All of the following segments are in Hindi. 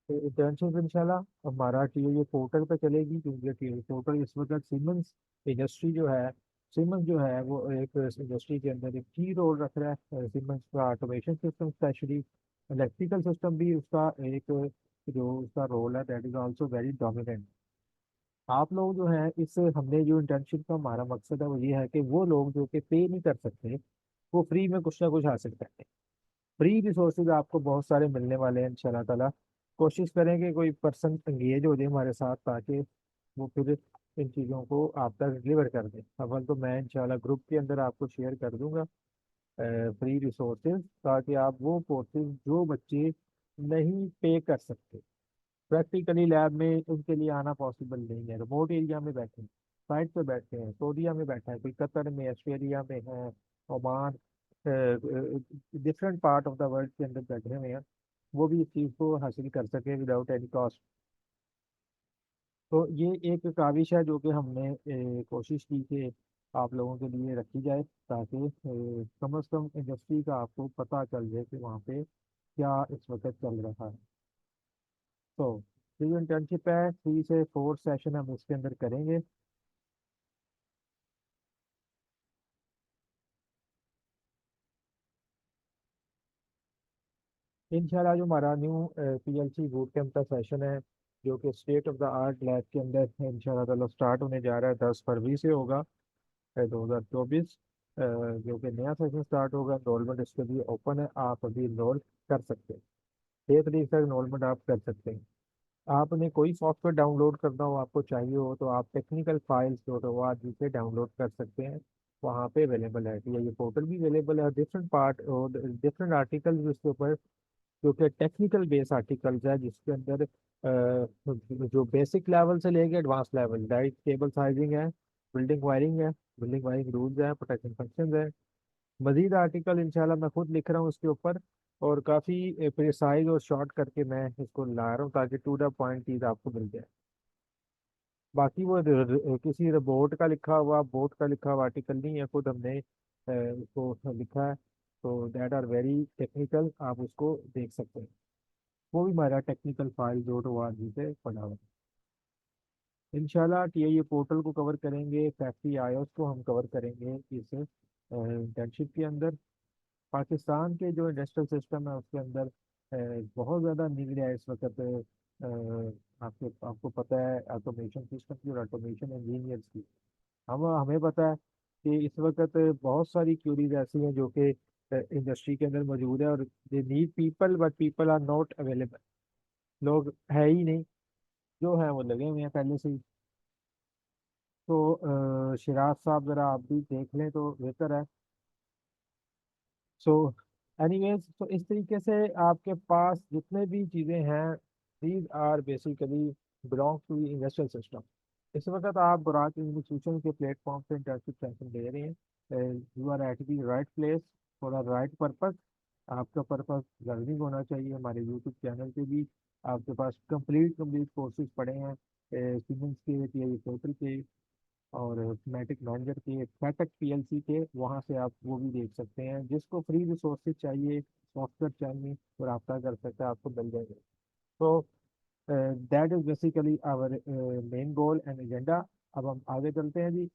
इंटर्नशिप इंशाल्लाह हमारा टीए पोर्टल पे चलेगी, क्योंकि टीए पोर्टल इस वक्त सीमेंस इंडस्ट्री जो है, सीमेंस जो है वो एक इंडस्ट्री के अंदर एक की रोल रख रहा है। सीमेंस का automation system, specially electrical system भी उसका एक जो उसका रोल है that is also very dominant. आप लोग जो है इस हमने जो इंटर्नशिप का हमारा मकसद है वो ये है कि वो लोग जो कि पे नहीं कर सकते वो फ्री में कुछ ना कुछ हासिल करें। फ्री रिसोर्सेज आपको बहुत सारे मिलने वाले हैं इंशाल्लाह ताला। कोशिश करें कि कोई पर्सन एंगेज हो जाए हमारे साथ, ताकि वो फिर इन चीज़ों को आप तक डिलीवर कर दे। अव्वल तो मैं इंशाल्लाह ग्रुप के अंदर आपको शेयर कर दूंगा फ्री रिसोर्सेज, ताकि आप वो कोर्सेज जो बच्चे नहीं पे कर सकते, प्रैक्टिकली लैब में उनके लिए आना पॉसिबल नहीं है, रिमोट एरिया में बैठे हैं, साइट पे बैठे हैं, सऊदीया में बैठा है, कोई कतर में, ऑस्ट्रेलिया में है, Oman, different part of the world के अंदर बैठे हुए हैं, वो भी इस चीज़ को हासिल कर सके विदाउट एनी कॉस्ट। तो ये एक काविश है जो कि हमने कोशिश की कि आप लोगों के लिए रखी जाए, ताकि कम से कम इंडस्ट्री का आपको पता चल जाए कि वहाँ पे क्या इस वक्त चल रहा है। तो ये जो इंटर्नशिप है 3 से 4 सेशन हम इसके अंदर करेंगे। इंशाल्लाह जो हमारा न्यू पीएलसी बूट कैंप का सेशन है, जो कि state of the art lab के अंदर इंशाल्लाह ताला स्टार्ट होने जा रहा है, 10 फरवरी से होगा 2024। जो कि नया सेशन स्टार्ट होगा। इनरोलमेंट इसके लिए ओपन है, आप अभी इनरोल कर सकते हैं। 6 तारीख तक इनरोलमेंट आप कर सकते हैं। आपने कोई सॉफ्टवेयर डाउनलोड करना हो, आपको चाहिए हो, तो आप technical files dot O R G से डाउनलोड कर सकते हैं। वहाँ पे अवेलेबल है, ये पोर्टल भी अवेलेबल है, डिफरेंट पार्ट और डिफरेंट आर्टिकल्स उसके ऊपर, जो कि टेक्निकल बेस आर्टिकल्स है, जिसके अंदर जो बेसिक लेवल से लेके advance level, diet cable sizing है, बिल्डिंग वायरिंग है, बिल्डिंग वायरिंग रूल्स है, प्रोटेक्शन फंक्शंस है। मजीद आर्टिकल इंशाल्लाह मैं खुद लिख रहा हूँ इसके ऊपर, और काफ़ी प्रिसाइज और शॉर्ट करके मैं इसको ला रहा हूँ, ताकि टू द पॉइंट चीज़ आपको मिल जाए। बाकी वो किसी रोबोट का लिखा हुआ, बोट का लिखा हुआ आर्टिकल नहीं है, खुद हमने उसको लिखा है। तो दैट आर वेरी टेक्निकल, आप उसको देख सकते हैं। वो भी हमारा technical file dot O R G पे पड़ा हुआ है। इंशाल्लाह टीआईए पोर्टल को कवर करेंगे, फैक्ट्री आईओएस को हम कवर करेंगे इस इंटर्नशिप के अंदर। पाकिस्तान के जो इंडस्ट्रियल सिस्टम है उसके अंदर बहुत ज़्यादा नीड है इस वक्त। आपको आपको पता है ऑटोमेशन सिस्टम की और ऑटोमेशन इंजीनियर्स की। हम हमें पता है कि इस वक्त बहुत सारी क्यूरीज ऐसी हैं जो कि इंडस्ट्री के अंदर मौजूद है, और they need people but people are not available. लोग है ही नहीं, जो है वो लगे हुए हैं पहले से ही। तो शिराज साहब ज़रा आप भी देख लें तो बेहतर है। सो एनीवेज, तो इस तरीके से आपके पास जितने भी चीज़ें हैं, these are basically belong to industrial system. इस वक्त आप बुराक इंस्टीट्यूशन के प्लेटफॉर्म पे इंटर्नशिप सेशन दे रहे हैं। You are at the right place for a right purpose. आपका पर्पस लर्निंग होना चाहिए। हमारे यूट्यूब चैनल पे भी आपके पास कंप्लीट कंप्लीट कोर्सेज पड़े हैं, सीमेंस के, टीआई पोर्टल के, और मैटिक मैनेजर के, फैटक पीएलसी के, वहाँ से आप वो भी देख सकते हैं। जिसको फ्री रिसोर्सेज चाहिए, सॉफ्टवेयर चाहिए, वो रब्ता कर सकता है, आपको मिल जाएगा। तो that is basically our main goal and agenda. अब हम आगे चलते हैं जी।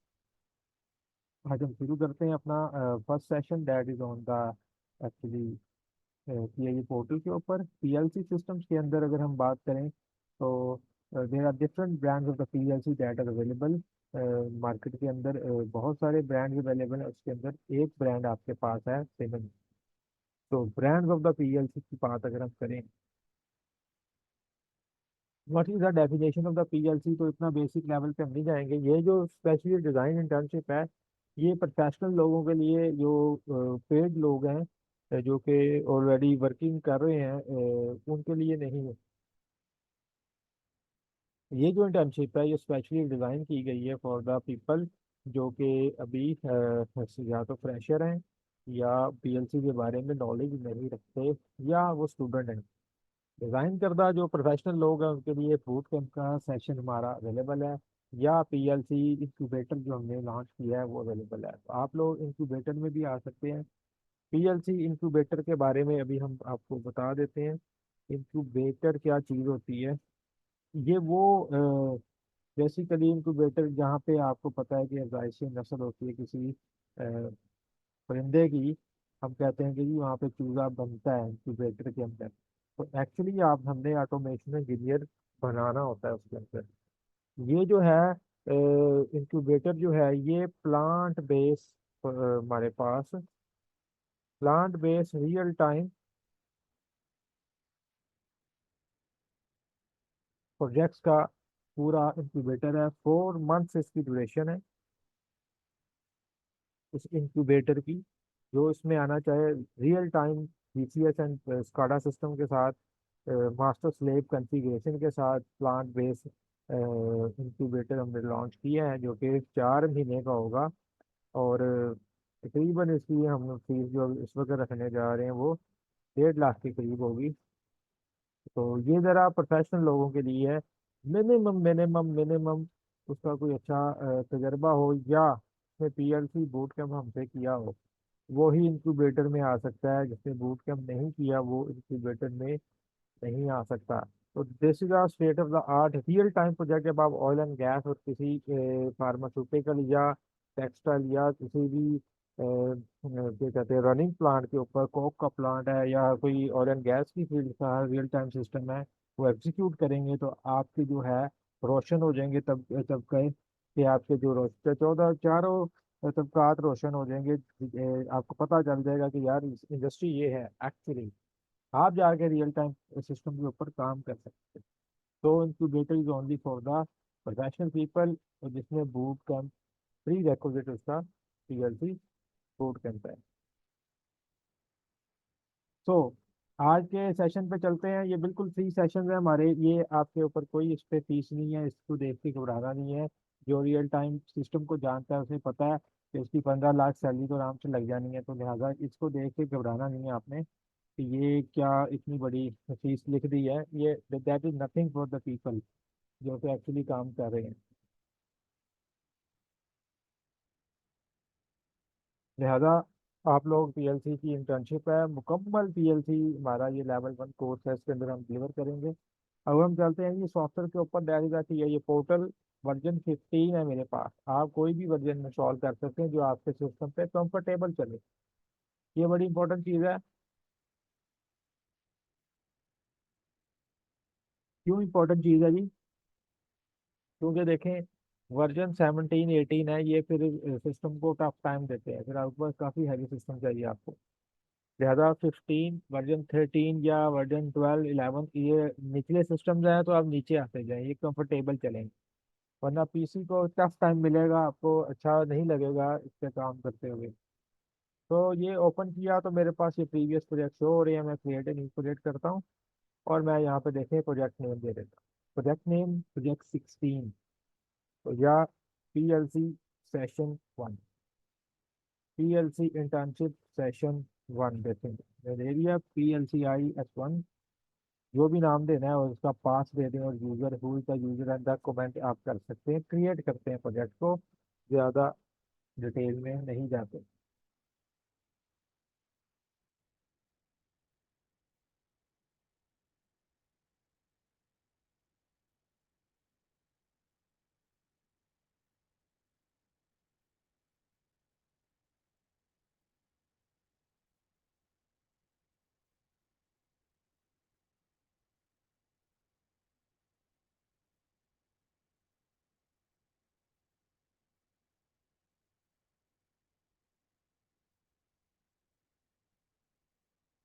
आज हम शुरू करते हैं अपना first session, that is on the actually PIA portal के ऊपर। पीएलसी सिस्टम्स के अंदर अगर हम बात करें तो there are different brands of the PLC that are available. Market के अंदर बहुत सारे ब्रांड्स अवेलेबल है, उसके अंदर एक ब्रांड आपके पास है सिमन। तो ब्रांड्स ऑफ द पीएलसी की बात अगर हम करें, what is the definition of the PLC, तो इतना बेसिक लेवल पे हम नहीं जाएंगे। ये जो स्पेशली डिज़ाइन इंटर्नशिप है, ये प्रोफेशनल लोगों के लिए, जो पेड लोग हैं, जो कि ऑलरेडी वर्किंग कर रहे हैं, उनके लिए नहीं है। ये जो इंटर्नशिप है ये स्पेशली डिज़ाइन की गई है फॉर द पीपल जो कि अभी या तो फ्रेशर हैं, या पीएलसी के बारे में नॉलेज नहीं रखते, या वो स्टूडेंट हैं। डिज़ाइन करदा जो प्रोफेशनल लोग हैं उनके लिए बूट कैंप का सेशन हमारा अवेलेबल है, या पीएलसी इंक्यूबेटर जो हमने लॉन्च किया है वो अवेलेबल है। तो आप लोग इंक्यूबेटर में भी आ सकते हैं। पीएलसी इंक्यूबेटर के बारे में अभी हम आपको बता देते हैं इंक्यूबेटर क्या चीज़ होती है? ये वो बेसिकली इंक्यूबेटर जहाँ पे आपको पता है कि अफजाइशी नस्ल होती है किसी परिंदे की, हम कहते हैं कि जी वहाँ पे चूजा बनता है इंक्यूबेटर के अंदर। तो एक्चुअली आप हमने ऑटोमेशन में गिनियर बनाना होता है उसके अंदर। ये जो है इंक्यूबेटर जो है ये प्लांट बेस हमारे पास plant base real time projects का पूरा इंक्यूबेटर है। 4 मंथ्स इसकी ड्यूरेशन है इस इंक्यूबेटर की। जो इसमें आना चाहे real time BCS and SCADA system के साथ मास्टर स्लेव कॉन्फ़िगरेशन के साथ प्लांट बेस इंक्यूबेटर हमने लॉन्च किया है जो कि 4 महीने का होगा। और तकरीबन इसकी हम फीस जो इस वक्त रखने जा रहे हैं वो 1.5 लाख के करीब होगी। तो ये ज़रा प्रोफेशनल लोगों के लिए है। मिनिमम उसका कोई अच्छा तजर्बा हो या उसने पीएलसी बूट कैंप हमसे किया हो, वो ही इंक्यूबेटर में आ सकता है। जिसने बूट कैंप नहीं किया वो इंक्यूबेटर में नहीं आ सकता। तो this is a state of the art real time project. जब आप ऑयल एंड गैस और किसी फार्मास्यूटिकल या टेक्सटाइल या किसी भी क्या कहते हैं रनिंग प्लांट के ऊपर, कोक का प्लांट है या कोई ऑयल एंड गैस की फील्ड का रियल टाइम सिस्टम है, वो एग्जीक्यूट करेंगे तो आपके जो है रोशन हो जाएंगे। तब तब कहे कि आपके जो रोशन 14 चारों तबकात रोशन हो जाएंगे। आपको पता चल जाएगा कि यार इंडस्ट्री ये है एक्चुअली। आप जाके रियल टाइम सिस्टम के ऊपर काम कर सकते हैं। तो incubator is only for the professional people, जिसमें बूट कैंप प्री रेक्विजिट उसका पीएलसी बूट कैंप है। तो आज के सेशन पे चलते हैं। ये बिल्कुल फ्री सेशन है हमारे, ये आपके ऊपर कोई इस पे फीस नहीं है, इसको देख के घबराना नहीं है। जो रियल टाइम सिस्टम को जानता है उसे पता है कि उसकी 15 लाख सैलरी तो आराम से लग जानी है। तो लिहाजा इसको देख के घबराना नहीं है आपने कि ये क्या इतनी बड़ी फीस लिख दी है। ये that is nothing for the people जो कि एक्चुअली काम कर रहे हैं। लिहाजा आप लोग पीएलसी की इंटर्नशिप है, मुकम्मल पीएलसी हमारा ये लेवल 1 कोर्स है, इसके अंदर हम डिलीवर करेंगे। अब हम चलते हैं ये सॉफ्टवेयर के ऊपर। दैट इज ये पोर्टल वर्जन 15 है मेरे पास। आप कोई भी वर्जन इंस्टॉल कर सकते हैं जो आपके सिस्टम पे कंफर्टेबल चले। ये बड़ी इंपॉर्टेंट चीज़ है। क्यों इंपॉर्टेंट चीज़ है जी? क्योंकि देखें वर्जन 17 18 है, ये फिर सिस्टम को टफ टाइम देते हैं, फिर आपके पास काफ़ी हैवी सिस्टम चाहिए आपको। लिहाजा 15 वर्जन 13 या वर्जन 12 11 ये निचले सिस्टम जो है तो आप नीचे आते जाएं, ये कंफर्टेबल चलेंगे। वरना पीसी को टफ टाइम मिलेगा, आपको अच्छा नहीं लगेगा इस पे काम करते हुए। तो ये ओपन किया तो मेरे पास ये प्रीवियस प्रोजेक्ट शो हो रहे हैं। मैं क्रिएट न्यू प्रोजेक्ट करता हूँ और मैं यहाँ पे देखें प्रोजेक्ट नेम दे देता हूँ। Project name project 16। तो या PLC session 1, PLC internship session 1 देखेंगे। मैंने दे दिया PLCI S1। जो भी नाम देना है और उसका पास दे दें और user who is the user and the comment आप कर सकते हैं। क्रिएट करते हैं प्रोजेक्ट को, ज़्यादा डिटेल में नहीं जाते।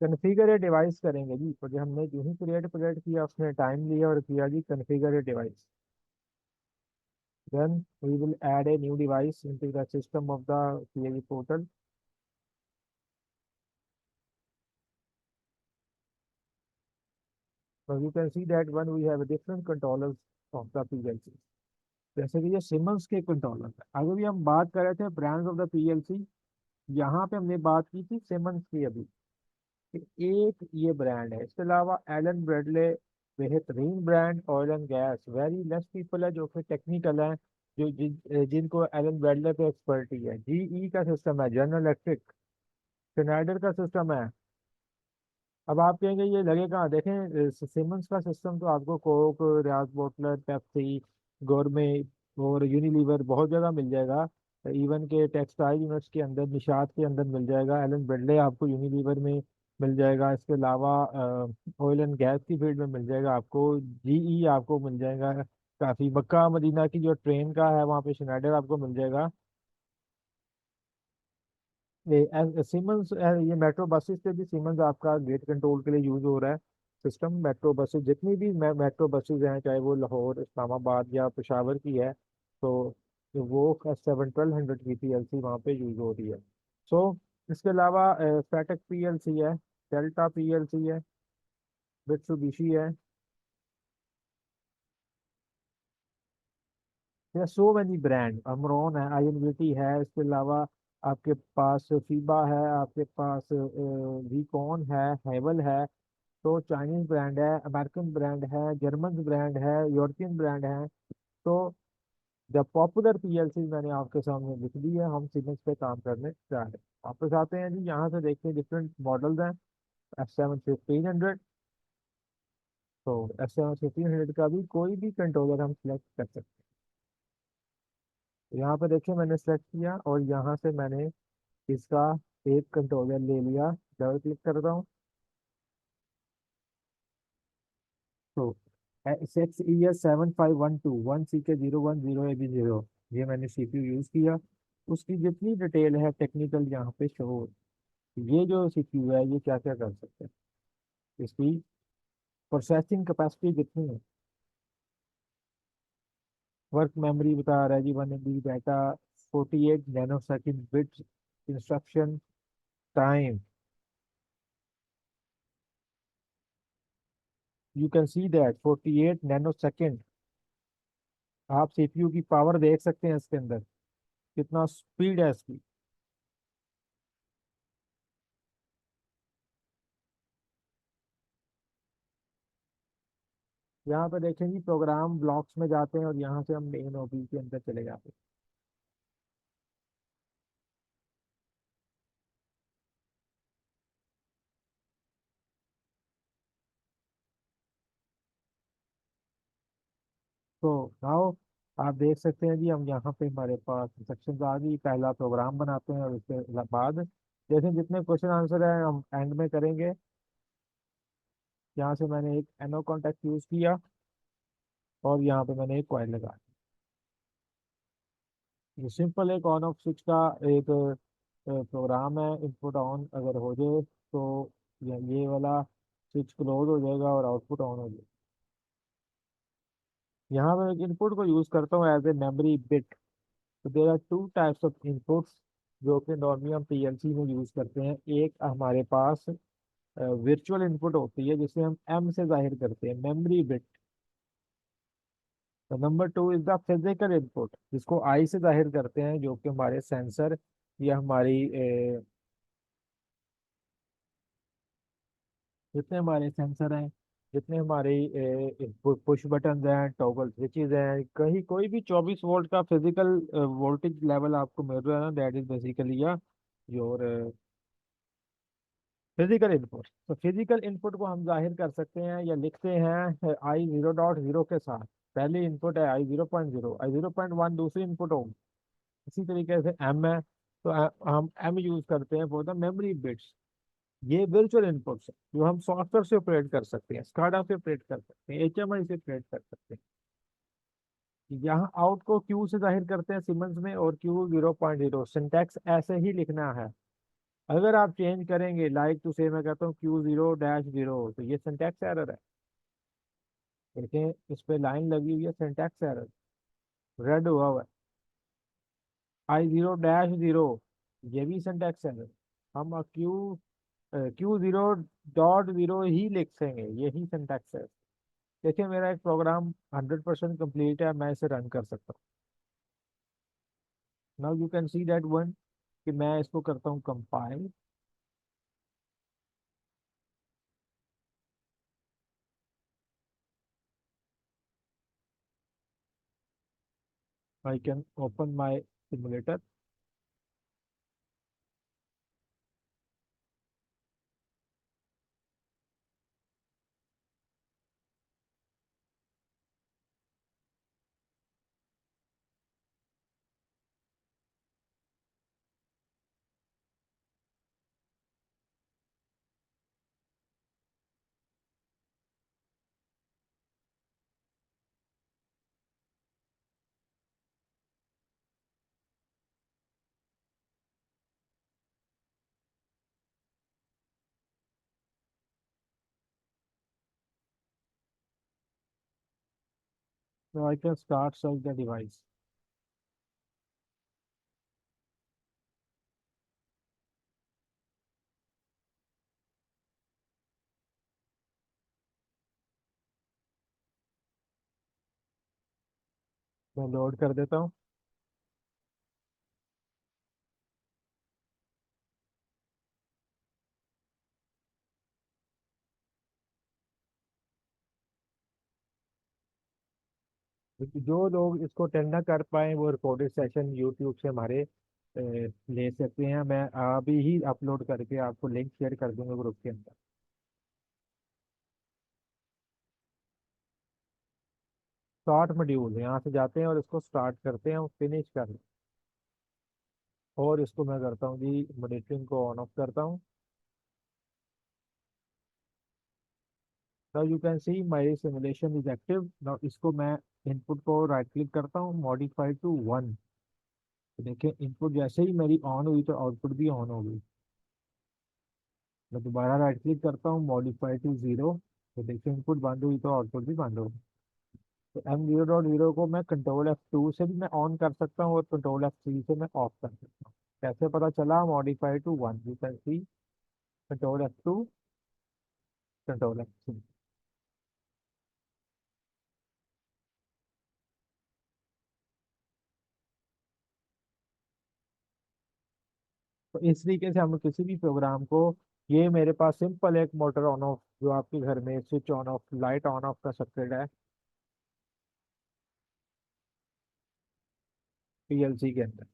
कन्फिगर ए डिवाइस करेंगे जी। तो जो हमने जो ही क्रिएट प्रोजेक्ट किया उसने टाइम लिया और किया जी configure a device. Then we will add a new device into the system of the PLC portal. So you can see that one we have a different controllers of the PLC। जैसे कि ये सिमंस के कंट्रोलर है। अगर भी हम बात कर रहे थे ब्रांड्स ऑफ द PLC, यहाँ पे हमने बात की थी सिमंस की अभी कि एक ये ब्रांड है। इसके अलावा एलन ब्रेडले बेहतरीन brand oil and gas, very less people है जो कि टेक्निकल है जिनको एलन ब्रेडले पे एक्सपर्टी है। GE का सिस्टम है, जनरल इलेक्ट्रिक, स्नाइडर का सिस्टम है। अब आप कहेंगे ये लगे कहाँ, देखें सिमंस का सिस्टम तो आपको कोक, रियाज बोटलर, पेप्सी, गोरमे और यूनिलीवर बहुत जगह मिल जाएगा। इवन के टेक्सटाइल यूनिट्स के अंदर, निशात के अंदर मिल जाएगा, एलन ब्रेडले आपको यूनिलीवर में मिल जाएगा। इसके अलावा ऑयल एंड गैस की फील्ड में मिल जाएगा आपको, जीई आपको मिल जाएगा। काफ़ी मक्का मदीना की जो ट्रेन का है वहाँ पे शनाइडर आपको मिल जाएगा। ये सीमेंस, ये मेट्रो बसेस पे भी सीमेंस आपका गेट कंट्रोल के लिए यूज हो रहा है सिस्टम। मेट्रो बसेस जितनी भी मेट्रो बसेस हैं, चाहे वो लाहौर, इस्लामाबाद या पेशावर की है, तो वो S7 1200 की PLC वहाँ पे यूज हो रही है। सो इसके अलावा फैटेक PLC है, डेल्टा PLC है, मित्सुबिशी है। सो मैनी ब्रांड, अमरोन है, INVT है। इसके अलावा आपके पास फीबा है, आपके पास वीकॉन है, हेवल है। तो चाइनीज ब्रांड है, अमेरिकन ब्रांड है, जर्मन ब्रांड है, यूरोपियन ब्रांड है। तो द पॉपुलर PLC मैंने आपके सामने लिख दी है। हम सीमेंस पे काम करने जा रहे हैं। वापस आते हैं जी, यहाँ से देखते हैं डिफरेंट मॉडल्स हैं। S7 1500। तो S7 1500 का भी कोई भी कंट्रोलर हम सिलेक्ट कर सकते हैं। तो यहाँ पे देखिए मैंने सेलेक्ट किया और यहाँ से मैंने इसका एक कंट्रोलर ले लिया। डबल क्लिक करता हूँ तो 6ES 7512 1CK 010 AB 0, ये मैंने CPU यूज किया। उसकी जितनी डिटेल है टेक्निकल यहाँ पे शो हो। ये जो CPU है ये क्या क्या कर सकते हैं, इसकी प्रोसेसिंग कैपेसिटी कितनी है। वर्क मेमोरी बता रहा है जी 1 MB data, 48 nano second bits, instruction time, you can see that 48 nano second. आप CPU की पावर देख सकते हैं इसके अंदर, कितना स्पीड है इसकी। यहाँ पे देखेंगे प्रोग्राम ब्लॉक्स में जाते हैं और यहाँ से हम मेन OBI के अंदर चले जाते हैं। तो नाउ आप देख सकते हैं जी, हम यहाँ पे हमारे पास इंस्ट्रक्शंस आ गई। पहला प्रोग्राम बनाते हैं और उसके बाद जैसे जितने क्वेश्चन आंसर है हम एंड में करेंगे। यहाँ से मैंने एक NO कॉन्टेक्ट यूज किया और यहाँ पे मैंने एक कॉइल लगा। ये सिंपल एक ऑन ऑफ स्विच का एक प्रोग्राम है। इनपुट ऑन अगर हो जाए तो ये वाला स्विच क्लोज हो जाएगा और आउटपुट ऑन हो जाएगा। यहाँ मैं एक इनपुट को यूज करता हूँ एज ए मेमोरी बिट। तो there are two types of inputs जो कि नॉर्मली हम PLC में यूज करते हैं। एक हमारे पास वर्चुअल इनपुट होती है जिसे हम M से जाहिर करते हैं, मेमोरी बिट। तो number two is the physical input, जिसको I से जाहिर करते हैं, जो कि हमारे सेंसर या हमारी जितने हमारे सेंसर हैं, जितने हमारे पुश बटन हैं, टॉगल स्विचेज हैं, कहीं कोई भी 24 वोल्ट का फिजिकल वोल्टेज लेवल आपको मिल रहा है ना, that is basically your physical input. तो फिजिकल इनपुट को हम जाहिर कर सकते हैं या लिखते हैं I0.0 के साथ। पहली इनपुट है I0.0, I0.1 दूसरी इनपुट होगी। इसी तरीके से M है, तो हम M यूज करते हैं फॉर द मेमोरी बिट्स। ये वर्चुअल इनपुट्स है जो हम सॉफ्टवेयर से ऑपरेट कर सकते हैं, SCADA से ऑपरेट कर सकते हैं, HMI से ऑपरेट कर सकते हैं। यहाँ आउट को Q से जाहिर करते हैं सिमंस में, और Q0.0 सिंटैक्स ऐसे ही लिखना है। अगर आप चेंज करेंगे, लाइक टू से मैं कहता हूँ Q0-0, तो ये सिंटैक्स एरर है। देखें इस पे लाइन लगी हुई है, सिंटैक्स एरर रेड हुआ हुआ है। I0-0, ये भी सिंटैक्स एरर। हम Q0.0 ही लिख देंगे, यही सिंटैक्स है। देखिए मेरा एक प्रोग्राम 100% कंप्लीट है, मैं इसे रन कर सकता हूँ। Now you can see that one, कि मैं इसको करता हूँ compile. I can open my simulator. I can start search the device. मैं लोड कर देता हूँ। क्योंकि जो लोग इसको अटेंड ना कर पाए वो रिकॉर्डेड सेशन यूट्यूब से हमारे ले सकते हैं। मैं अभी ही अपलोड करके आपको लिंक शेयर कर दूंगा ग्रुप के अंदर। स्टार्ट मॉड्यूल यहाँ से जाते हैं और इसको स्टार्ट करते हैं और फिनिश कर लें। और इसको मैं करता हूँ जी, मॉनिटरिंग को ऑन ऑफ करता हूँ। Now you can C my simulation is active. Now इसको मैं इनपुट को राइट क्लिक करता हूँ, मॉडिफाई टू 1। तो देखिए इनपुट जैसे ही मेरी ऑन हुई तो आउटपुट भी ऑन हो गई। मैं दोबारा राइट क्लिक करता हूँ, मॉडिफाई टू 0। तो देखिए इनपुट बंद हुई तो आउटपुट भी बंद हो गई। तो M0.0 को मैं कंट्रोल F2 से भी मैं ऑन कर सकता हूँ और कंट्रोल F3 से मैं ऑफ कर सकता हूँ। कैसे पता चला? Modify to 1, you can see control F2, control F3। तो इस तरीके से हम किसी भी प्रोग्राम को, ये मेरे पास सिंपल एक मोटर ऑन ऑफ जो आपके घर में switch on off light on off का सर्किट है पीएलसी के अंदर।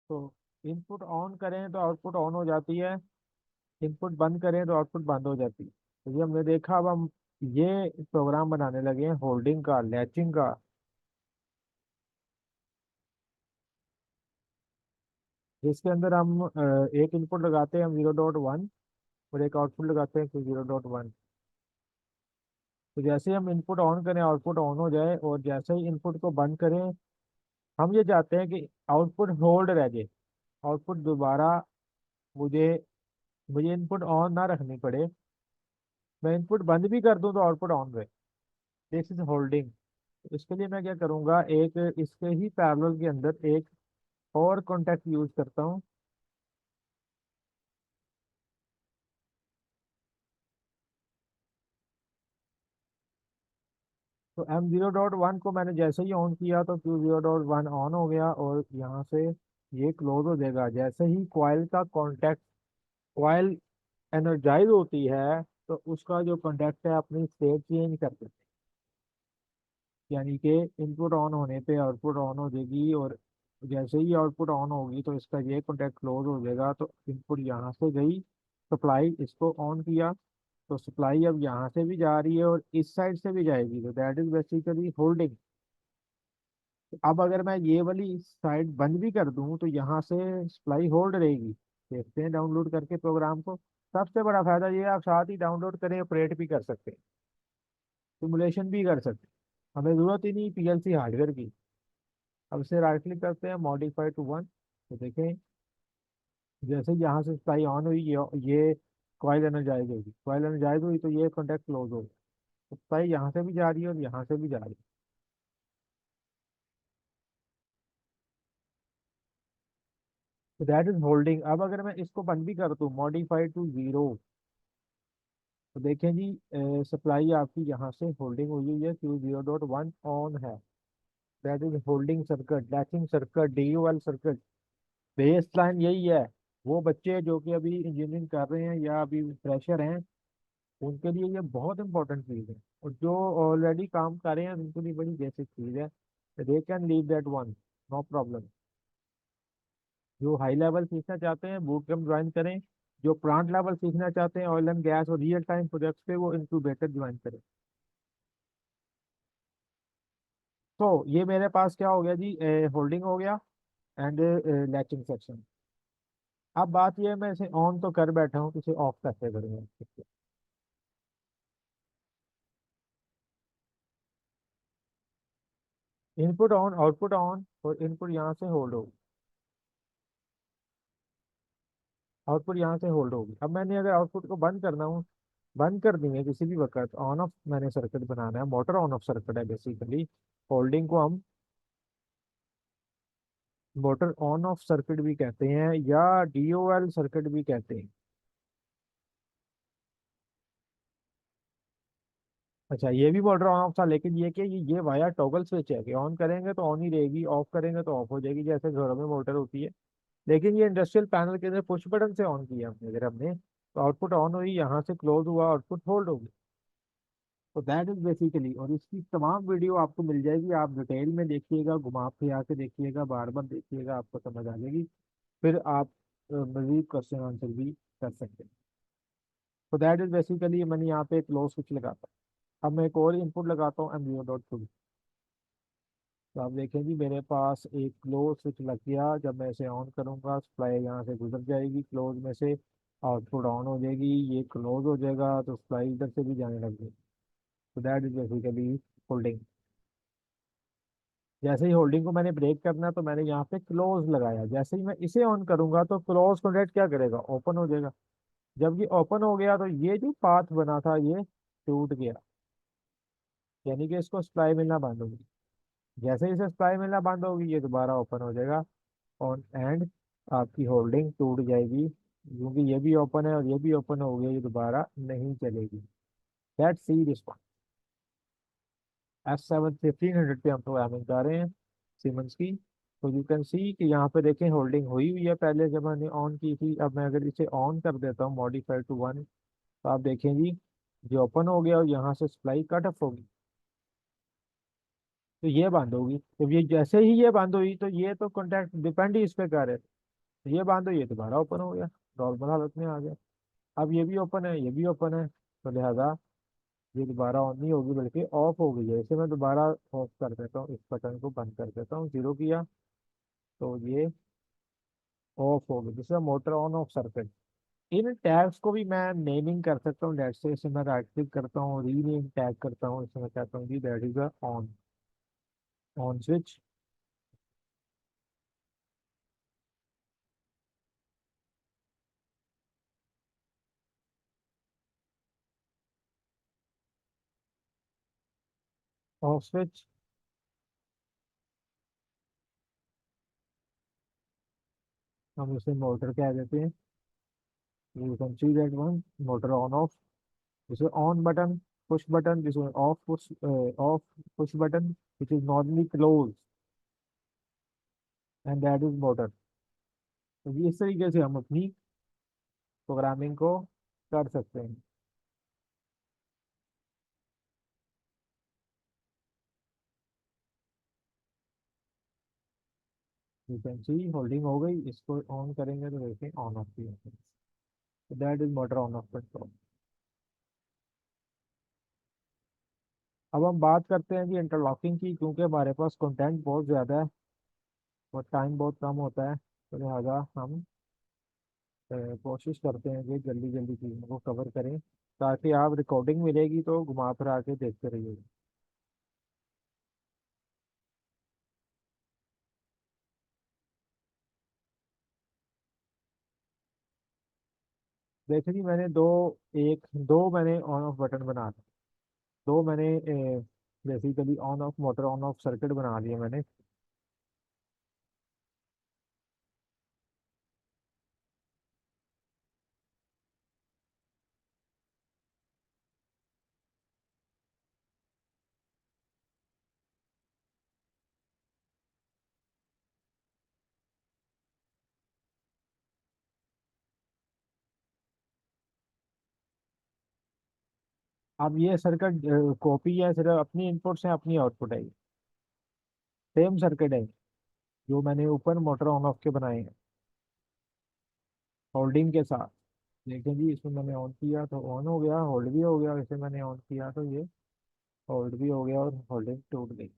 तो इनपुट ऑन करें तो आउटपुट ऑन हो जाती है, इनपुट बंद करें तो आउटपुट बंद हो जाती है। तो ये हमने देखा। अब हम ये प्रोग्राम बनाने लगे हैं होल्डिंग का, लैचिंग का, जिसके अंदर हम एक इनपुट लगाते हैं हम 0.1 और एक आउटपुट लगाते हैं 0.1। तो जैसे ही हम इनपुट ऑन करें आउटपुट ऑन हो जाए, और जैसे ही इनपुट को बंद करें हम ये चाहते हैं कि आउटपुट होल्ड रह जाए। आउटपुट दोबारा मुझे मुझे इनपुट ऑन ना रखनी पड़े। मैं इनपुट बंद भी कर दूं तो आउटपुट ऑन रहे। This is holding. इसके लिए मैं क्या करूंगा, एक इसके ही पैरेलल के अंदर एक और कॉन्टेक्ट यूज करता हूँ। तो M0.1 को मैंने जैसे ही ऑन किया तो Q0.1 ऑन हो गया और यहाँ से ये क्लोज हो जाएगा। जैसे ही कॉइल का कॉन्टेक्ट, कॉइल एनर्जाइज होती है तो उसका जो कॉन्टेक्ट है अपनी स्टेट चेंज कर देते हैं। यानी कि इनपुट ऑन होने पे आउटपुट ऑन हो जाएगी, और जैसे ही आउटपुट ऑन होगी तो इसका ये कॉन्टेक्ट क्लोज हो जाएगा। तो इनपुट यहाँ से गई, सप्लाई इसको ऑन किया, तो सप्लाई अब यहाँ से भी जा रही है और इस साइड से भी जाएगी। तो दैट इज बेसिकली होल्डिंग। अब अगर मैं ये वाली साइड बंद भी कर दूं तो यहाँ से सप्लाई होल्ड रहेगी। देखते हैं डाउनलोड करके प्रोग्राम को। सबसे बड़ा फायदा ये है, आप साथ ही डाउनलोड करें, ऑपरेट भी कर सकते हैं, सिमुलेशन भी कर सकते हैं। हमें जरूरत ही नहीं पीएलसी हार्डवेयर की। अब इसे राइट क्लिक करते हैं, मॉडिफाई टू 1। तो देखें जैसे ही यहाँ से सप्लाई ऑन हुई, ये कॉइल एनर्जाइज होगी, कॉइल एनर्जाइज हुई तो ये कॉन्टैक्ट क्लोज हो गया। तो सप्लाई यहाँ से भी जा रही है और यहाँ से भी जा रही है। तो दैट इज होल्डिंग। अब अगर मैं इसको बंद भी कर दूँ, मॉडिफाई टू 0, तो देखें जी सप्लाई आपकी यहाँ से होल्डिंग हुई है, Q0.1 ऑन है। That is holding circuit, latching circuit, DUL circuit. Base line यही है। वो बच्चे जो कि अभी इंजीनियरिंग कर रहे हैं या अभी फ्रेशर हैं, उनके लिए ये बहुत इंपॉर्टेंट चीज़ है। और जो ऑलरेडी काम कर रहे हैं उनके लिए बड़ी बेसिक चीज़ है। They can leave that one, no problem. जो हाई लेवल सीखना चाहते हैं बूट कैंप ज्वाइन करें। जो प्लांट लेवल सीखना चाहते हैं ऑयल एंड गैस और रियल टाइम प्रोजेक्ट्स पे, वो इंक्यूबेटर ज्वाइन करें। तो ये मेरे पास क्या हो गया जी, होल्डिंग हो गया एंड लैचिंग सेक्शन। अब बात ये है, मैं इसे ऑन तो कर बैठा हूँ, इसे ऑफ कैसे करूँगा? इनपुट ऑन, आउटपुट ऑन, और इनपुट यहाँ से होल्ड होगी, आउटपुट यहाँ से होल्ड होगी। अब मैंने अगर आउटपुट को बंद करना हो, बंद कर दी है किसी भी वक्त, ऑन ऑफ मैंने सर्किट बनाना है, मोटर ऑन ऑफ सर्किट है बेसिकली। होल्डिंग को हम मोटर ऑन ऑफ सर्किट भी कहते हैं या डीओएल सर्किट भी कहते हैं। अच्छा, ये भी मोटर ऑन ऑफ था, लेकिन ये कि ये वाया टॉगल स्विच है कि ऑन करेंगे तो ऑन ही रहेगी, ऑफ करेंगे तो ऑफ हो जाएगी, जैसे घरों में मोटर होती है। लेकिन ये इंडस्ट्रियल पैनल के अंदर पुश बटन से ऑन किया हमने, अगर हमने तो आउटपुट ऑन हुई, यहाँ से क्लोज हुआ, आउटपुट होल्ड होगी। तो दैट इज बेसिकली, और इसकी तमाम वीडियो आपको मिल जाएगी, आप डिटेल में देखिएगा, घुमा फिरा के देखिएगा, बार बार देखिएगा, आपको समझ आ जाएगी। फिर आप मजीद क्वेश्चन आंसर भी कर सकते हैं। तो दैट इज बेसिकली, मैंने यहाँ पे एक लो स्विच लगाता हूँ। अब मैं एक और इनपुट लगाता हूँ MBO.2। तो आप देखें जी, मेरे पास एक क्लोज स्विच लग गया, जब मैं इसे ऑन करूंगा सप्लाई यहाँ से गुजर जाएगी क्लोज में से, आउटपुट ऑन हो जाएगी, ये क्लोज हो जाएगा तो सप्लाई इधर से भी जाने लग जाएगी। तो दैट इज बेसिकली होल्डिंग। जैसे ही होल्डिंग को मैंने ब्रेक करना, तो मैंने यहाँ पे क्लोज लगाया, जैसे ही मैं इसे ऑन करूंगा तो क्लोज कॉन्टैक्ट क्या करेगा, ओपन हो जाएगा। जब ये ओपन हो गया तो ये जो पाथ बना था ये टूट गया, यानी कि इसको सप्लाई मिलना बंद होगी। जैसे ही इसे सप्लाई मिलना बंद होगी, ये दोबारा ओपन हो जाएगा ऑन एंड, आपकी होल्डिंग टूट जाएगी, क्योंकि ये भी ओपन है और ये भी ओपन हो गया, ये दोबारा नहीं चलेगी। That C response. S7 1500 पे हम प्रोग्रामिंग कर रहे हैं सीमेंस की। तो यू कैन सी कि यहाँ पे देखें होल्डिंग हुई हुई है पहले जब मैंने ऑन की थी। अब मैं अगर इसे ऑन कर देता हूँ मॉडिफाई टू 1, तो आप देखें जी, ये ओपन हो गया और यहाँ से सप्लाई कट ऑफ होगी, तो ये बंद होगी। तो ये जैसे ही ये बंद हुई, तो ये तो कॉन्टैक्ट डिपेंड ही इस पे कर रहे थे, तो ये बंद हुई, ये दोबारा ओपन हो गया, नॉर्मल हालत में आ गया। अब ये भी ओपन है, ये भी ओपन है, तो लिहाजा ये दोबारा ऑन नहीं होगी बल्कि ऑफ हो गई है। इसे मैं दोबारा ऑफ कर देता हूँ, इस बटन को बंद कर देता हूँ, जीरो किया तो ये ऑफ हो गई, जिसमें motor on of circuit. In tags को भी मैं नेमिंग कर सकता हूँ, डेट से इसे मैं राइट क्लिक करता हूँ, रीनेम टैग करता हूँ, इसे मैं कहता हूँ जी that is on, on switch. Off switch, हम इसे मोटर कह देते हैं। You can see that one, motor on off. This is on button, push button. This is off push button, which is normally closed, and that is motor। तो ये इस तरीके से हम अपनी प्रोग्रामिंग को कर सकते हैं। यू कैन सी होल्डिंग हो गई, इसको ऑन करेंगे तो देखें ऑन ऑफ भी होता है। तो that is motor on of control. अब हम बात करते हैं जी इंटरलॉकिंग की, क्योंकि हमारे पास कंटेंट बहुत ज़्यादा है और टाइम बहुत कम होता है, तो लिहाजा हम कोशिश करते हैं कि जल्दी जल्दी चीज़ों को कवर करें, ताकि आप रिकॉर्डिंग मिलेगी तो घुमा फिरा के देखते रहिए। देखिए जी, मैंने दो मैंने ऑन ऑफ बटन बना दिए, दो मैंने basically on off motor on of circuit बना लिए मैंने। अब ये सर्किट कॉपी है, सिर्फ अपनी इनपुट से अपनी आउटपुट है, सेम सर्किट है जो मैंने ऊपर मोटर ऑन ऑफ के बनाए हैं होल्डिंग के साथ। देखें जी, इसमें मैंने ऑन किया तो ऑन हो गया, होल्ड भी हो गया, इसे मैंने ऑन किया तो ये होल्ड भी हो गया और होल्डिंग टूट गई।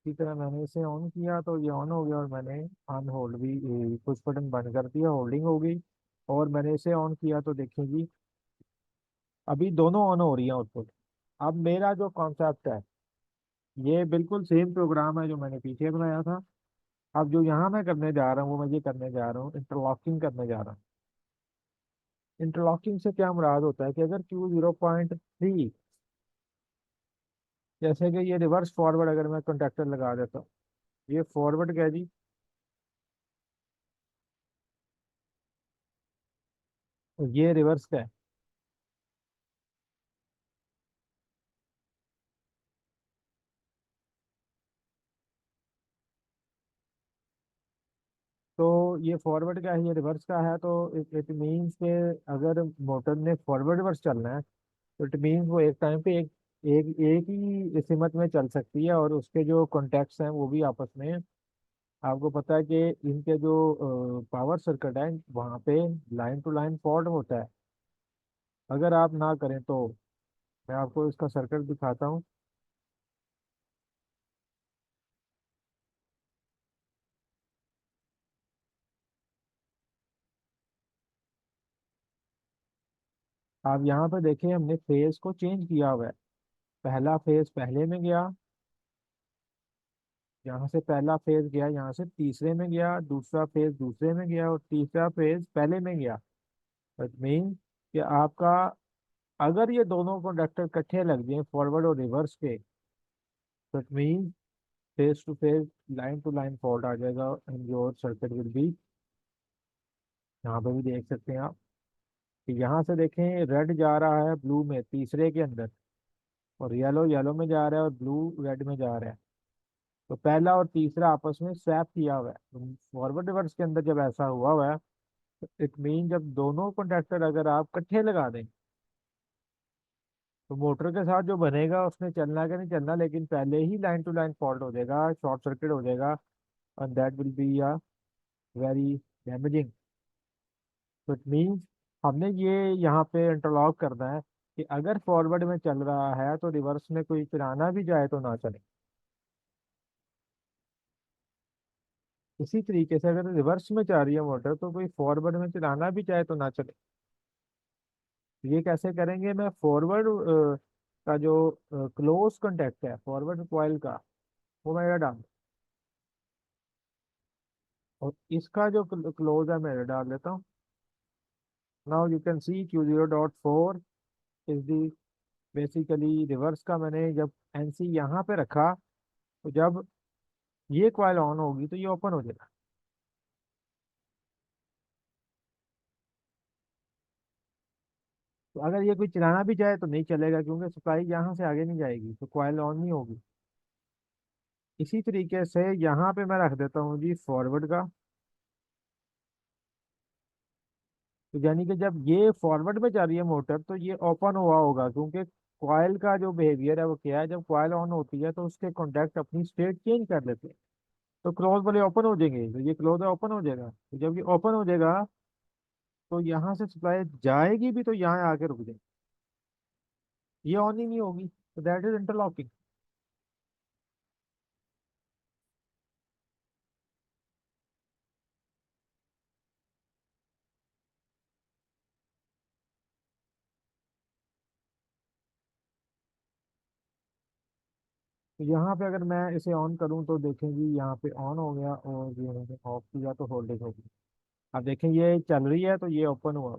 इसी तरह मैंने इसे ऑन किया तो ये ऑन हो गया, और मैंने अन होल्ड भी पुश बटन बंद कर दिया, होल्डिंग हो गई। और मैंने इसे ऑन किया तो देखिए जी, अभी दोनों ऑन हो रही है आउटपुट। अब मेरा जो कॉन्सेप्ट है, ये बिल्कुल सेम प्रोग्राम है जो मैंने पीछे बनाया था। अब जो यहाँ मैं करने जा रहा हूँ वो मैं ये करने जा रहा हूँ, इंटरलॉकिंग करने जा रहा हूँ। इंटरलॉकिंग से क्या मुराद होता है कि अगर Q0.3, जैसे कि ये रिवर्स फॉरवर्ड अगर मैं कंडक्टर लगा देता हूँ, ये फॉरवर्ड क्या है जी, और ये रिवर्स का है। तो ये फॉरवर्ड का है, ये रिवर्स का है, तो इट मीन्स के अगर मोटर ने फॉरवर्ड रिवर्स चलना है, तो इट मीन्स वो एक टाइम पे एक एक एक ही सिमत में चल सकती है, और उसके जो कॉन्टेक्ट्स हैं वो भी आपस में, आपको पता है कि इनके जो पावर सर्किट है वहाँ पे लाइन टू लाइन फॉल्ट होता है। अगर आप ना करें तो मैं आपको इसका सर्किट दिखाता हूँ। आप यहाँ पे देखिए हमने फेज को चेंज किया हुआ है। पहला फेज पहले में गया, यहाँ से पहला फेज गया, यहाँ से तीसरे में गया, दूसरा फेज दूसरे में गया, और तीसरा फेज पहले में गया। दैट मीन कि आपका, अगर ये दोनों कंडक्टर इकट्ठे लग जाए फॉरवर्ड और रिवर्स के, that mean phase to phase, line to line fault आ जाएगा, and your circuit will be, यहाँ पे भी देख सकते हैं आप कि यहाँ से देखें रेड जा रहा है ब्लू में तीसरे के अंदर, और येलो येलो में जा रहा है, और ब्लू रेड में जा रहा है। तो पहला और तीसरा आपस में स्वैप किया हुआ है। फॉरवर्ड रिवर्स के अंदर जब ऐसा हुआ है, तो इट मीन जब दोनों कंडक्टर अगर आप इकट्ठे लगा दें, तो मोटर के साथ जो बनेगा उसने चलना कि नहीं चलना, लेकिन पहले ही लाइन टू लाइन फॉल्ट हो जाएगा, शॉर्ट सर्किट हो जाएगा, and that will be a very damaging. तो इट मीन्स हमने ये यहाँ पे इंटरलॉक करना है कि अगर फॉरवर्ड में चल रहा है तो रिवर्स में कोई चलाना भी जाए तो ना चले। इसी तरीके से अगर रिवर्स में जा रही है मोटर तो कोई फॉरवर्ड में चलाना भी चाहे तो ना चले। ये कैसे करेंगे, मैं फॉरवर्ड का जो क्लोज कांटेक्ट है फॉरवर्ड कॉइल का, वो मैं डाल, और इसका जो क्लोज है मैं डाल देता हूँ। Now you can C Q0.4 is the, basically reverse का मैंने जब एनसी यहाँ पे रखा, तो जब ये कॉइल ऑन होगी तो ये ओपन हो जाएगा। तो अगर ये कोई चलाना भी चाहे तो नहीं चलेगा, क्योंकि सप्लाई यहाँ से आगे नहीं जाएगी, तो कॉइल ऑन नहीं होगी। इसी तरीके से यहाँ पे मैं रख देता हूँ जी फॉरवर्ड का। तो यानी कि जब ये फॉरवर्ड में जा रही है मोटर तो ये ओपन हुआ होगा, क्योंकि कॉइल का जो बिहेवियर है वो क्या है, जब कॉइल ऑन होती है तो उसके कॉन्टैक्ट अपनी स्टेट चेंज कर लेते हैं, तो क्लोज वाले ओपन हो जाएंगे, तो ये क्लोज है ओपन हो जाएगा, तो जब ये ओपन हो जाएगा तो यहाँ से सप्लाई जाएगी भी तो यहाँ आके रुक जाएगी, ये ऑन ही नहीं होगी, तो दैट इज इंटरलॉकिंग। तो यहाँ पे अगर मैं इसे ऑन करूँ तो देखेंगे यहाँ पे ऑन हो गया, और ये मैंने ऑफ किया तो होल्डिंग होगी। अब देखें ये चल रही है तो ये ओपन हुआ।